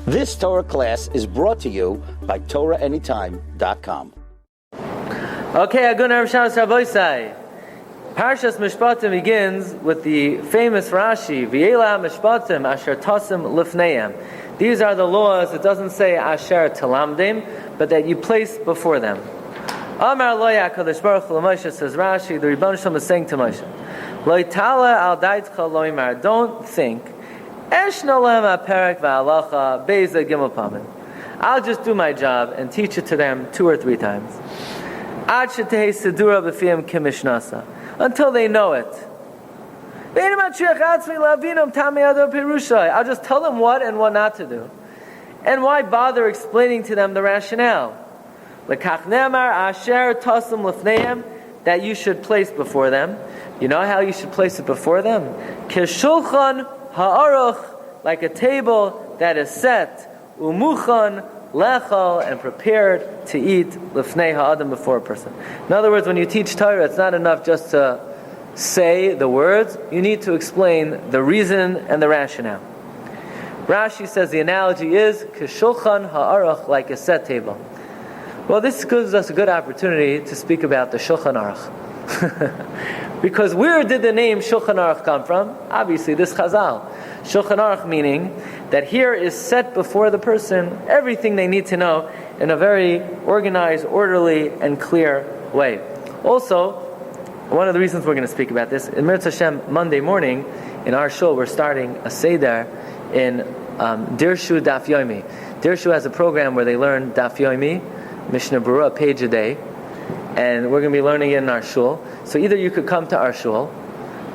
This Torah class is brought to you by TorahAnytime.com. Okay, Agun Rav Shabbos Rabbi. Parshas Mishpatim begins with the famous Rashi, V'yela Mishpatim Asher Tasim Lifneim. These are the laws. It doesn't say Asher Talamdim, but that you place before them. Amar Lo HaKadosh Baruch Hu Moshe, says Rashi, the Rebbeinu Shalom is saying to Moshe, Lo Tala Al Daitcha Lo Imar, don't think, Eshna Lehem HaPerek V'Halacha Be'ezeh Gimel Pamin. I'll just do my job and teach it to them 2 or 3 times. Ad Shetei Sedura B'Fiyam Kimishnasa, until they know it. I'll just tell them what and what not to do. And why bother explaining to them the rationale? That you should place before them. You know how you should place it before them? Shulchan Aruch, like a table that is set, umuchan lechal, and prepared to eat lifnei ha'adam, before a person. In other words, when you teach Torah, it's not enough just to say the words. You need to explain the reason and the rationale. Rashi says the analogy is k'shulchan ha'aruch, like a set table. Well, this gives us a good opportunity to speak about the Shulchan Aruch. Because where did the name Shulchan Aruch come from? Obviously, this Chazal. Shulchan Aruch meaning that here is set before the person everything they need to know in a very organized, orderly, and clear way. Also, one of the reasons we're going to speak about this, in Mirz Hashem, Monday morning, in our shul, we're starting a Seder in Dirshu Daf Yomi. Dirshu has a program where they learn Daf Yomi, Mishnah Berurah, a page a day, and we're going to be learning it in our shul. So either you could come to our shul,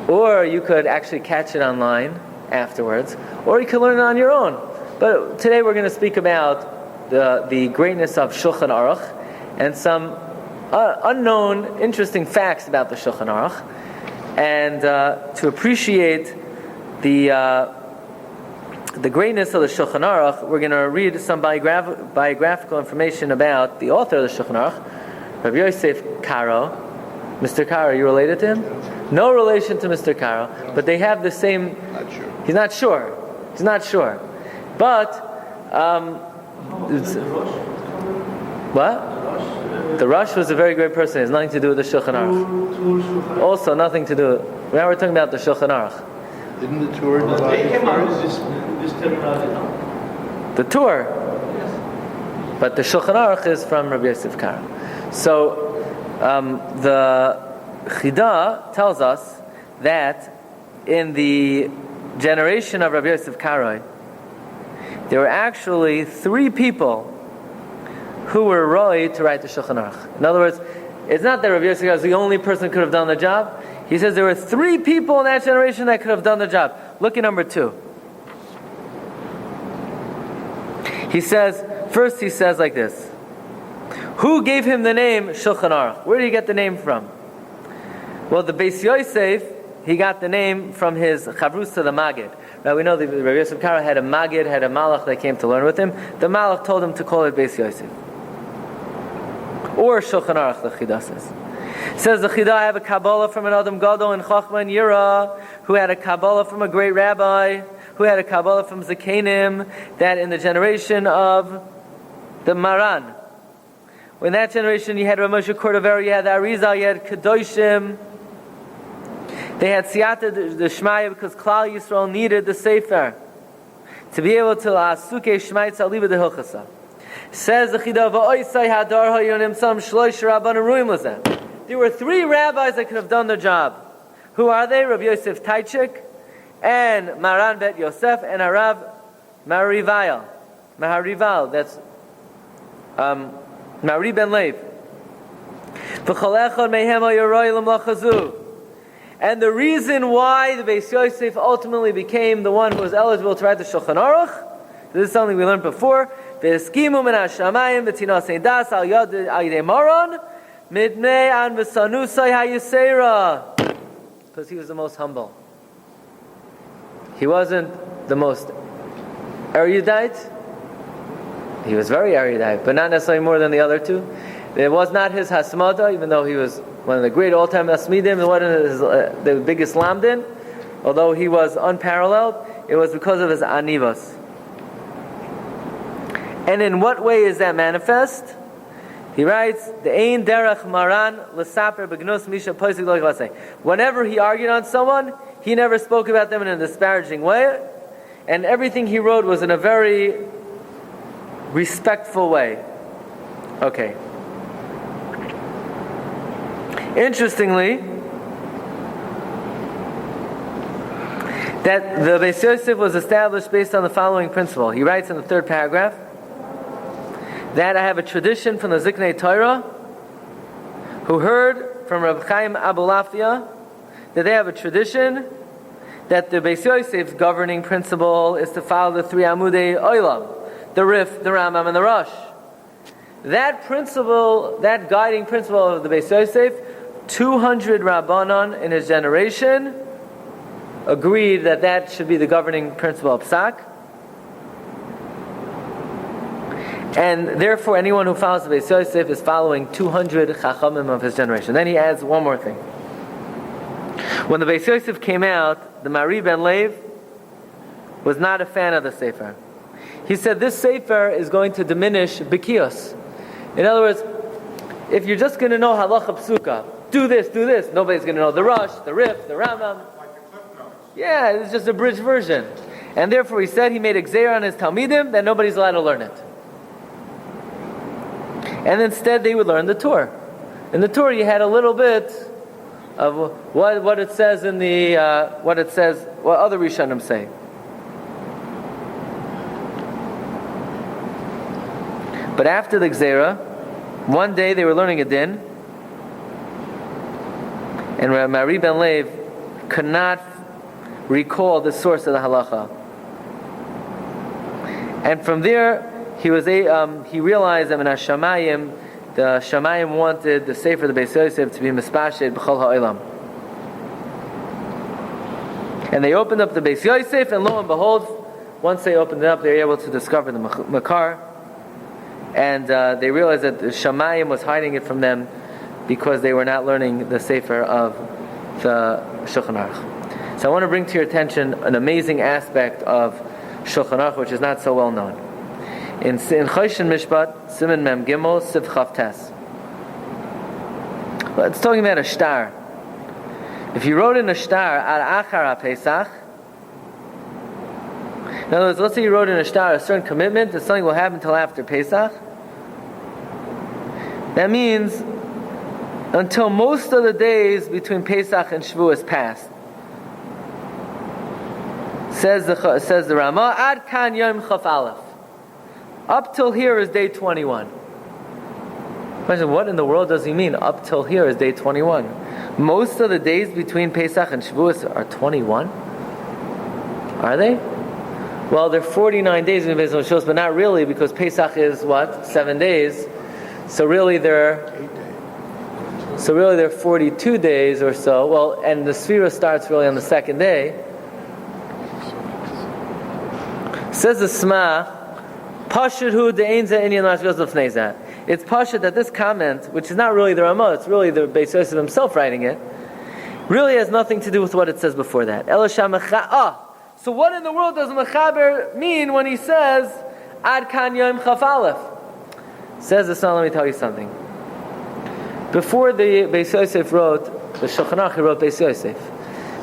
or you could actually catch it online afterwards, or you can learn it on your own. But today we're going to speak about the greatness of Shulchan Aruch and some unknown, interesting facts about the Shulchan Aruch. And to appreciate the greatness of the Shulchan Aruch, we're going to read some biographical information about the author of the Shulchan Aruch, Rabbi Yosef Karo. Mr. Karo, are you related to him? No relation to Mr. Karo, but they have the same... Not sure. He's not sure. He's not sure. But... what? The Rosh was a very great person. It has nothing to do with the Shulchan Aruch. Also, nothing to do... Now we're talking about the Shulchan Aruch. Didn't the Torah divide first? The Torah. But the Shulchan Aruch is from Rabbi Yosef Karo. So, the Chida tells us that in the generation of Rabbi Yosef Karo, there were actually 3 people who were roi to write the Shulchan Aruch. In other words, it's not that Rabbi Yosef Karo was the only person who could have done the job. He says there were 3 people in that generation that could have done the job. Look at number 2. He says like this. Who gave him the name Shulchan Aruch? Where did he get the name from? Well, the Beis Yosef, he got the name from his Chavrusa, the Magid. Now we know that Rabbi Yosef Karo had a Magid, had a Malach that came to learn with him. The Malach told him to call it Beis Yosef. Or Shulchan Aruch, the Chida says. Says the Chida, I have a Kabbalah from an Adam Gadol in Chachma and Yira, who had a Kabbalah from a great rabbi, who had a Kabbalah from Zakenim, that in the generation of the Maran, in that generation you had Rav Moshe Cordovero, you had the Arizal, you had Kedoshim. They had Siyata the Shmaya because Klal Yisrael needed the Sefer to be able to Asuke Shmaitz Aliva the Hilchasa. Says the Chida, V'oisai Hadar Hayonim Sam Shloish Rabban Ruim Lazeh. There were 3 rabbis that could have done the job. Who are they? Rabbi Yosef Taichik, and Maran Bet Yosef, and Harav Maharival. That's Mari Ben Lev. And the reason why the Beis Yosef ultimately became the one who was eligible to write the Shulchan Aruch, this is something we learned before, because he was the most humble. He wasn't the most erudite. He was very erudite, but not necessarily more than the other 2. It was not his hasmada, even though he was one of the great all-time hasmidim, it wasn't the biggest lamdin, although he was unparalleled. It was because of his anivas. And in what way is that manifest? He writes, "The ein derech maran l'saper b'gnus misha posig lo yiglasei." Whenever he argued on someone, he never spoke about them in a disparaging way, and everything he wrote was in a very respectful way. Okay. Interestingly, that the Beis Yosef was established based on the following principle. He writes in the third paragraph that I have a tradition from the Ziknei Torah who heard from Reb Chaim Abulafia that they have a tradition that the Beis Yosef's governing principle is to follow the three Amudei Olam, the Rif, the Rambam, and the Rosh. That principle, that guiding principle of the Beis Yosef, 200 Rabbanon in his generation agreed that that should be the governing principle of Psak. And therefore anyone who follows the Beis Yosef is following 200 Chachamim of his generation. Then he adds one more thing. When the Beis Yosef came out, the Mari ben Lev was not a fan of the Sefer. He said this Sefer is going to diminish Bikiyos. In other words, if you're just going to know Halacha Psuka, do this, nobody's going to know the Rosh, the Rif, the Rambam. Yeah, it's just a bridge version. And therefore he said he made a Gzeir on his Talmidim that nobody's allowed to learn it. And instead they would learn the Torah. In the Torah you had a little bit of what it says in the what other Rishonim say. But after the Gzeira, one day they were learning a din, and Mari ben Lev could not recall the source of the halacha. And from there, he realized that in Hashamayim, the Shamayim wanted the Sefer the Beis Yosef to be mispashed b'chol ha'olam. And they opened up the Beis Yosef, and lo and behold, once they opened it up, they were able to discover the Makar. And they realized that the Shamayim was hiding it from them because they were not learning the Sefer of the Shulchan Aruch. So I want to bring to your attention an amazing aspect of Shulchan Aruch which is not so well known. In Choshen Mishpat, Siman Mem Gimel, Siv Chav Tes. Well, it's talking about a shtar. If you wrote in a shtar, Ad Achar HaPesach, in other words, let's say you wrote in a shtar a certain commitment that something will happen until after Pesach. That means until most of the days between Pesach and Shavuos passed. Says the Ramah, Ad Kan Yom Chaf Aleph. Up till here is day 21. Question, what in the world does he mean? Up till here is day 21. Most of the days between Pesach and Shavuos are 21? Are they? Well, they're 49 days in Pesach and Shavuos, but not really, because Pesach is what? 7 days. So really they're 42 days or so. Well, and the Sfira starts really on the second day. Says the Sma, Pashut de'ein ze inyan mashgos l'fnei zeh. It's Pashut that this comment, which is not really the Ramah, it's really the Beis Yosef himself writing it, really has nothing to do with what it says before that. So what in the world does Mechaber mean when he says Ad Kan Yom Chaf Aleph? Says the son, let me tell you something. Before the Beis Yosef wrote the Shulchan Aruch, he wrote Beis Yosef.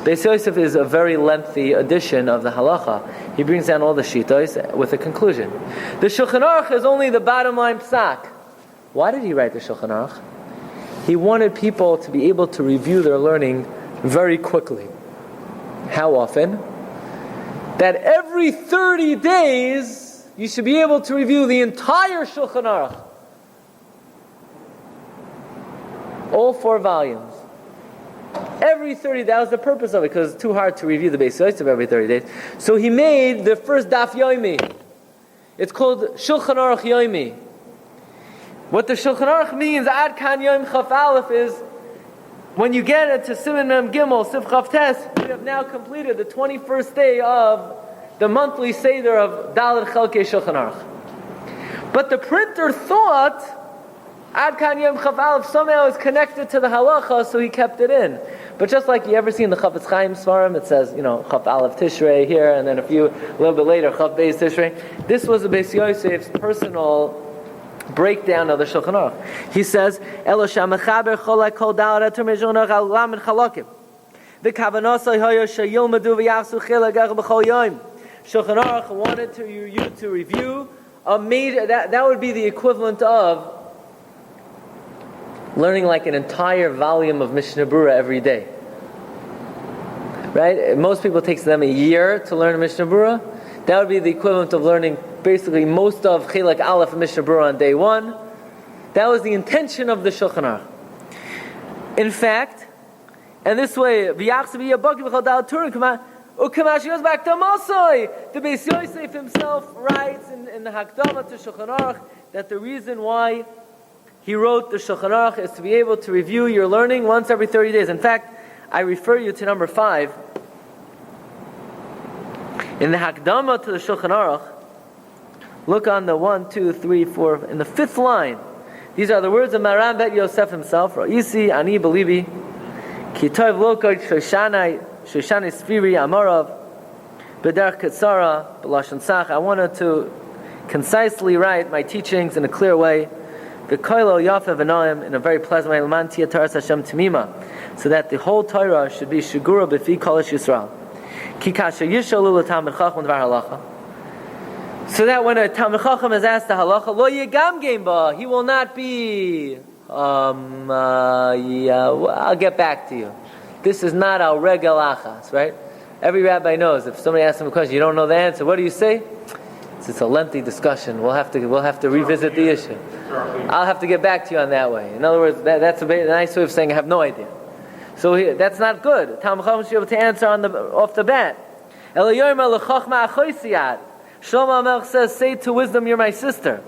Beis Yosef is a very lengthy edition of the halacha. He brings down all the shitos with a conclusion. The Shulchan Aruch is only the bottom line psak. Why did he write the Shulchan Aruch? He wanted people to be able to review their learning very quickly. How often? That every 30 days you should be able to review the entire Shulchan Aruch. All 4 volumes. Every 30, that was the purpose of it, because it's too hard to review the Beis Yosef every 30 days. So he made the first Daf Yomi. It's called Shulchan Aruch Yomi. What the Shulchan Aruch means, Ad Kan Yom Chaf Aleph, is when you get it to Siman Mem Gimel, Siv Chav Tes, you have now completed the 21st day of the monthly Seder of Dalet Chelkei Shulchan Aruch. But the printer thought Ad Kan Yom Chaf Aleph somehow is connected to the halacha, so he kept it in. But just like you ever seen the Chafetz Chaim Svarim, it says, Chaf Aleph Tishrei here, and then a little bit later, Chaf Beis Tishrei. This was the Beis Yosef's personal breakdown of the Shulchan Aruch. He says, Elo shamechaber cholak kol dal atur mezonach al lam and chalakim. V'kavanasai hoyo sheyilmadu v'yachsu chilak b'chol yom. Shulchan Aruch wanted you to review a major. That would be the equivalent of learning like an entire volume of Mishnah Berurah every day. Right? Most people, it takes them a year to learn Mishnah Berurah. That would be the equivalent of learning basically most of Chilak Aleph and Mishnah Berurah on day one. That was the intention of the Shulchan Aruch. In fact, and this way, the Beis Yosef himself writes in the Hakdama to Shulchan Aruch that the reason why he wrote the Shulchan Aruch is to be able to review your learning once every 30 days. In fact, I refer you to number 5. In the Hakdama to the Shulchan Aruch, look on the 1, 2, 3, 4, in the 5th line. These are the words of Maran Bet Yosef himself. Ra'isi ani belibi, ki tov lokot shoshanai sfiri amarav, b'derech katsara, b'lashon sach. I wanted to concisely write my teachings in a clear way, v'koilo yafa v'noim, in a very pleasant way, l'man tia taras Hashem tamima, so that the whole Torah should be shigura b'fi kolish Yisrael. Ki kasher yishalu l'tamid chacham dvar halacha. So that when a Talmid Chacham is asked the halacha, lo yegam geim ba, he will not be, I'll get back to you. This is not our regel achas, right? Every rabbi knows if somebody asks him a question, you don't know the answer. What do you say? It's a lengthy discussion. We'll have to revisit the issue. I'll have to get back to you on that way. In other words, that's a nice way of saying I have no idea. So that's not good. Talmid Chacham should be able to answer off the bat. Elayomer lechachma achoisiyad. Shlomo HaMelech says, say to wisdom, you're my sister.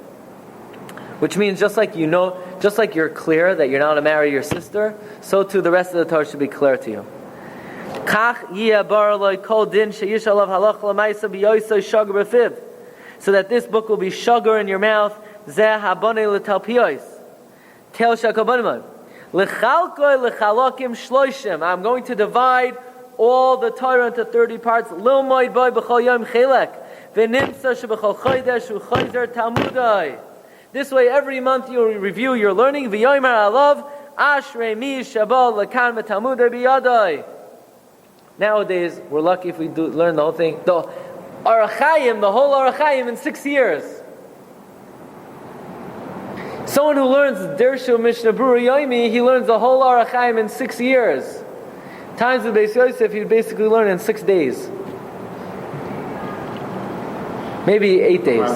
Which means just like you're clear that you're not to marry your sister, so too the rest of the Torah should be clear to you. So that this book will be sugar in your mouth. I'm going to divide all the Torah into 30 parts. This way, every month you review your learning. Nowadays, we're lucky if we learn the whole thing. The whole Arachayim in 6 years. Someone who learns Dershu Mishnah Berurah Yomi, he learns the whole Arachayim in 6 years. Times with Beis Yosef, he'd basically learn in 6 days. Maybe 8 days.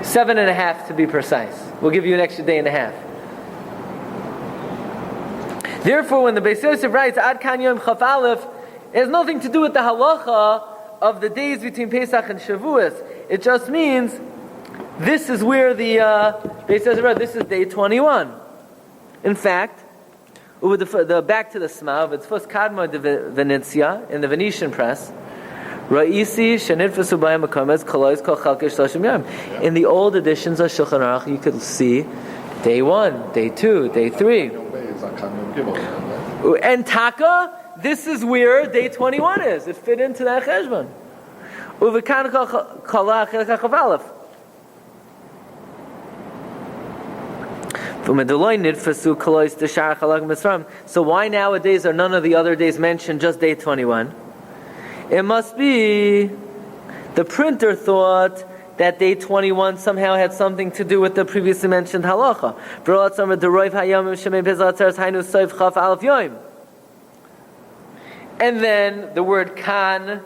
7.5 to be precise. We'll give you an extra day and a half. Therefore, when the Beis Yosef writes Ad Kan Yom Chaf Aleph, it has nothing to do with the halacha of the days between Pesach and Shavuos. It just means this is where the Beis Yosef wrote. This is day 21. In fact, with the back to the Sma, it's first Kadma de Venezia in the Venetian press. In the old editions of Shulchan Aruch, you could see day 1, day 2, day 3. And Taka, this is where day 21 is. It fit into that cheshbon. So why nowadays are none of the other days mentioned, just day 21? It must be the printer thought that day 21 somehow had something to do with the previously mentioned halacha. And then the word kan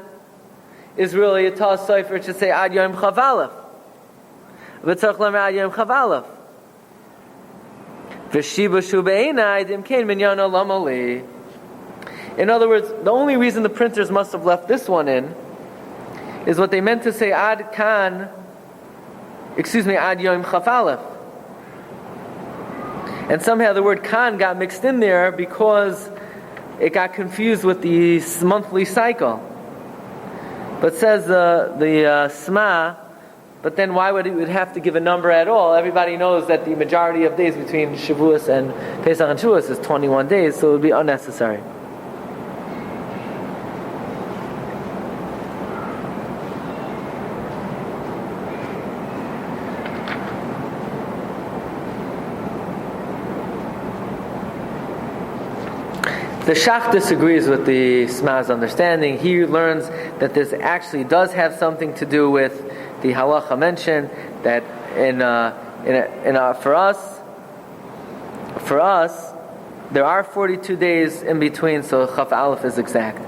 is really a tas sofer. It should say ad yom chav aleph. V'tzarch lamer ad yom chav aleph. V'shiba shu be'enai dim kein minyan olam ali. In other words, the only reason the printers must have left this one in is what they meant to say ad yom chaf aleph. And somehow the word kan got mixed in there because it got confused with the monthly cycle. But says the Sma, but then why would it have to give a number at all? Everybody knows that the majority of days between Shavuos and Pesach and Shavuos is 21 days, so it would be unnecessary. The Shach disagrees with the Sma's understanding. He learns that this actually does have something to do with the halacha mentioned, that for us, there are 42 days in between, so Chaf Aleph is exact.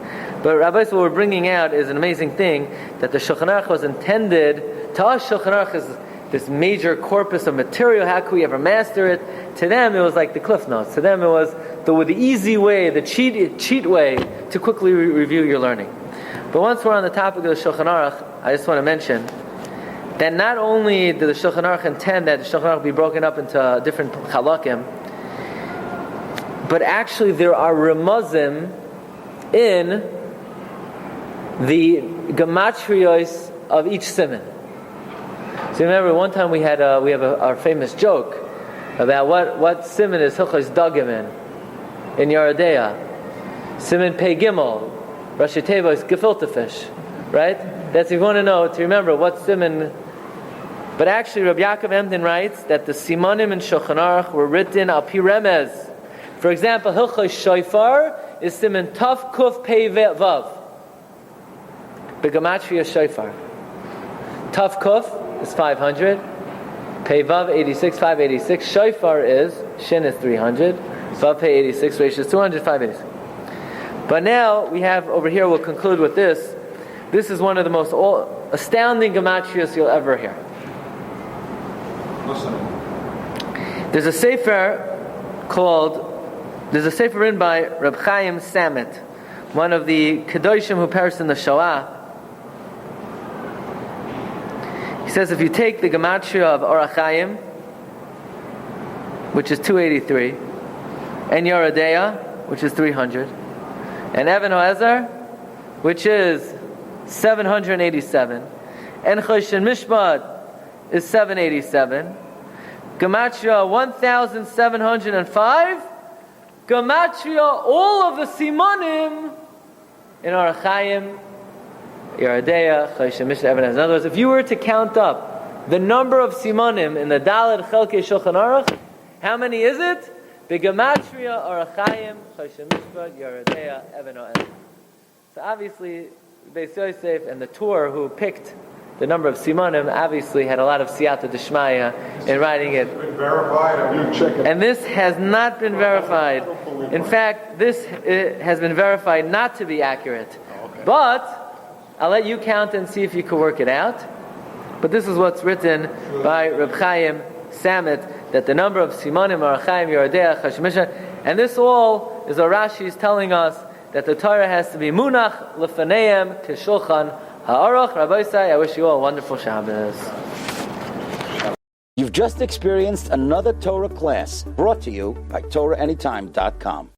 But Rabbi, what we're bringing out is an amazing thing, that the Shulchan Aruch was intended, to us Shulchan Aruch is this major corpus of material, how can we ever master it? To them it was like the Cliff Notes. To them it was the easy way, the cheat way to quickly review your learning. But once we're on the topic of the Shulchan Aruch, I just want to mention that not only did the Shulchan Aruch intend that the Shulchan Aruch be broken up into different chalakim, but actually there are remazim in the gematrios of each siman. So remember, one time we have our famous joke about what siman is Hilchos Dagim in Yeridea. Siman Pei Gimel, Rashi Teva is gefilte fish, right? That's if you want to know, to remember what siman. But actually, Rabbi Yaakov Emden writes that the simanim in Shulchan Aruch were written al pi remez. For example, Hilchos Shofar is siman Taf Kuf Pei Vav. Begamatria Shofar. Taf Kuf is 500. Pei Vav 86, 586. Shofar is Shin is 300. Vav Pei 86, Reish is 200, 586. But now we have over here. We'll conclude with this. This is one of the most astounding gematrias you'll ever hear. There's a sefer written by Reb Chaim Samet, one of the Kedoshim who perished in the Shoah. He says if you take the gematria of Orach Chaim, which is 283, and Yeridea, which is 300, and Even Hoezer, which is 787, and Choshen Mishpat is 787, gematria 1705, gematria all of the simanim in Orach Chaim, Yeridea, Choshen Mishpat, Even Hoezer. In other words, if you were to count up the number of simanim in the Daled Chelkei Shulchan Aruch, how many is it? The gematria Orach Chaim, Choshen Mishpat, Yeridea, Even Hoezer. So obviously, Beis Yosef and the Torah who picked the number of simanim obviously had a lot of siyata d'shmaya in writing it. Been verified, or you check it? And this has not been verified. In fact, this has been verified not to be accurate. But I'll let you count and see if you can work it out. But this is what's written by Reb Chaim Samet, that the number of simanim are Chaim, Yeridea, Choshen Mishpat, and this all is what Rashi is telling us, that the Torah has to be munach lefaneim k'shulchan ha'aruch. Rabbi, I wish you all a wonderful Shabbos. You've just experienced another Torah class brought to you by TorahAnytime.com.